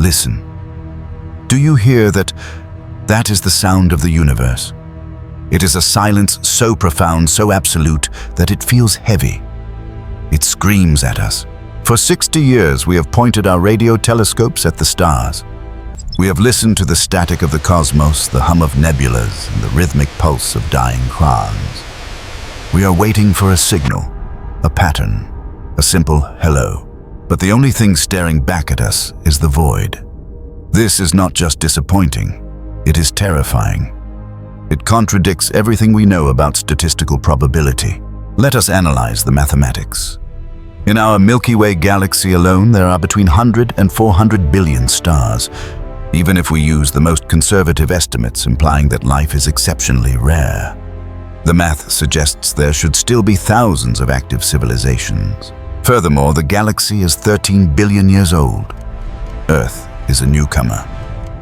Listen. Do you hear that? That is the sound of the universe. It is a silence so profound, so absolute, that it feels heavy. It screams at us. For 60 years, we have pointed our radio telescopes at the stars. We have listened to the static of the cosmos, the hum of nebulas, and the rhythmic pulse of dying crowns. We are waiting for a signal, a pattern, a simple hello. But the only thing staring back at us is the void. This is not just disappointing, it is terrifying. It contradicts everything we know about statistical probability. Let us analyze the mathematics. In our Milky Way galaxy alone, there are between 100 and 400 billion stars, even if we use the most conservative estimates implying that life is exceptionally rare. The math suggests there should still be thousands of active civilizations. Furthermore, the galaxy is 13 billion years old. Earth is a newcomer.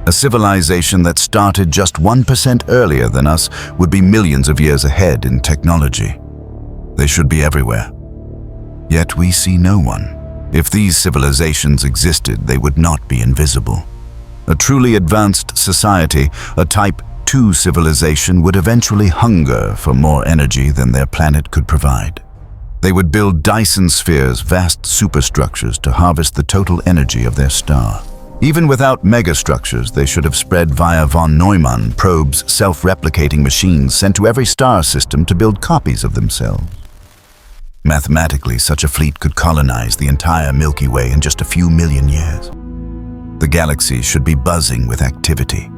A civilization that started just 1% earlier than us would be millions of years ahead in technology. They should be everywhere. Yet we see no one. If these civilizations existed, they would not be invisible. A truly advanced society, a Type 2 civilization, would eventually hunger for more energy than their planet could provide. They would build Dyson spheres, vast superstructures, to harvest the total energy of their star. Even without megastructures, they should have spread via von Neumann probes, self-replicating machines sent to every star system to build copies of themselves. Mathematically, such a fleet could colonize the entire Milky Way in just a few million years. The galaxy should be buzzing with activity.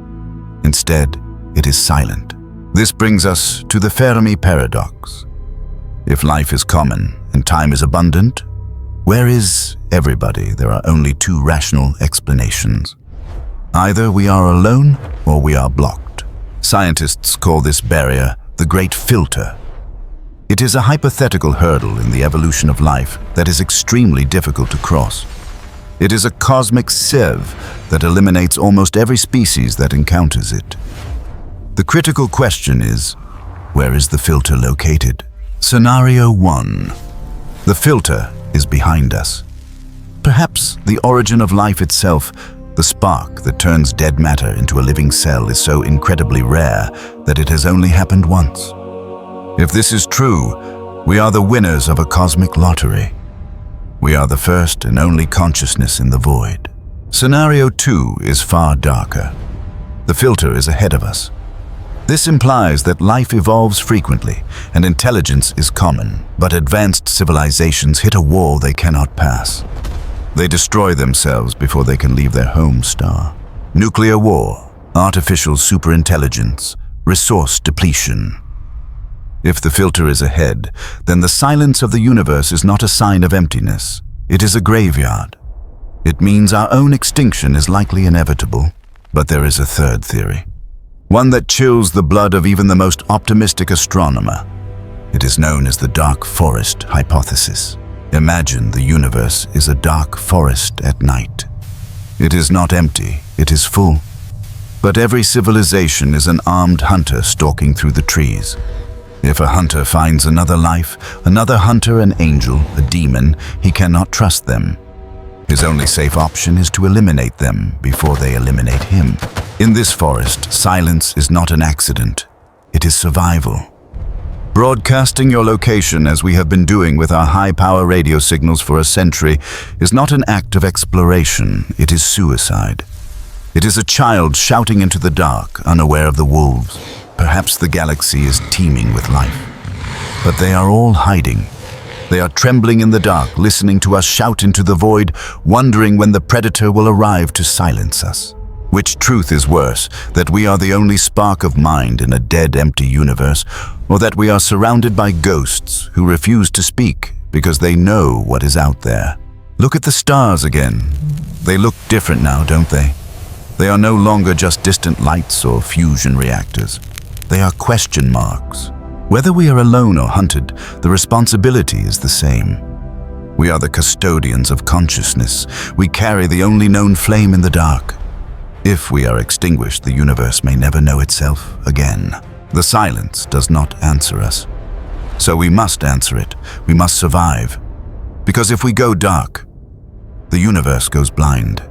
Instead, it is silent. This brings us to the Fermi Paradox. If life is common and time is abundant, where is everybody? There are only two rational explanations. Either we are alone or we are blocked. Scientists call this barrier the Great Filter. It is a hypothetical hurdle in the evolution of life that is extremely difficult to cross. It is a cosmic sieve that eliminates almost every species that encounters it. The critical question is, where is the filter located? Scenario 1. The filter is behind us. Perhaps the origin of life itself, the spark that turns dead matter into a living cell, is so incredibly rare that it has only happened once. If this is true, we are the winners of a cosmic lottery. We are the first and only consciousness in the void. Scenario 2 is far darker. The filter is ahead of us. This implies that life evolves frequently and intelligence is common, but advanced civilizations hit a wall they cannot pass. They destroy themselves before they can leave their home star. Nuclear war, artificial superintelligence, resource depletion. If the filter is ahead, then the silence of the universe is not a sign of emptiness. It is a graveyard. It means our own extinction is likely inevitable. But there is a third theory. One that chills the blood of even the most optimistic astronomer. It is known as the dark forest hypothesis. Imagine the universe is a dark forest at night. It is not empty, it is full. But every civilization is an armed hunter stalking through the trees. If a hunter finds another life, another hunter, an angel, a demon, he cannot trust them. His only safe option is to eliminate them before they eliminate him. In this forest, silence is not an accident. It is survival. Broadcasting your location, as we have been doing with our high-power radio signals for a century, is not an act of exploration. It is suicide. It is a child shouting into the dark, unaware of the wolves. Perhaps the galaxy is teeming with life. But they are all hiding. They are trembling in the dark, listening to us shout into the void, wondering when the predator will arrive to silence us. Which truth is worse, that we are the only spark of mind in a dead, empty universe, or that we are surrounded by ghosts who refuse to speak because they know what is out there? Look at the stars again. They look different now, don't they? They are no longer just distant lights or fusion reactors. They are question marks. Whether we are alone or hunted, the responsibility is the same. We are the custodians of consciousness. We carry the only known flame in the dark. If we are extinguished, the universe may never know itself again. The silence does not answer us. So we must answer it. We must survive. Because if we go dark, the universe goes blind.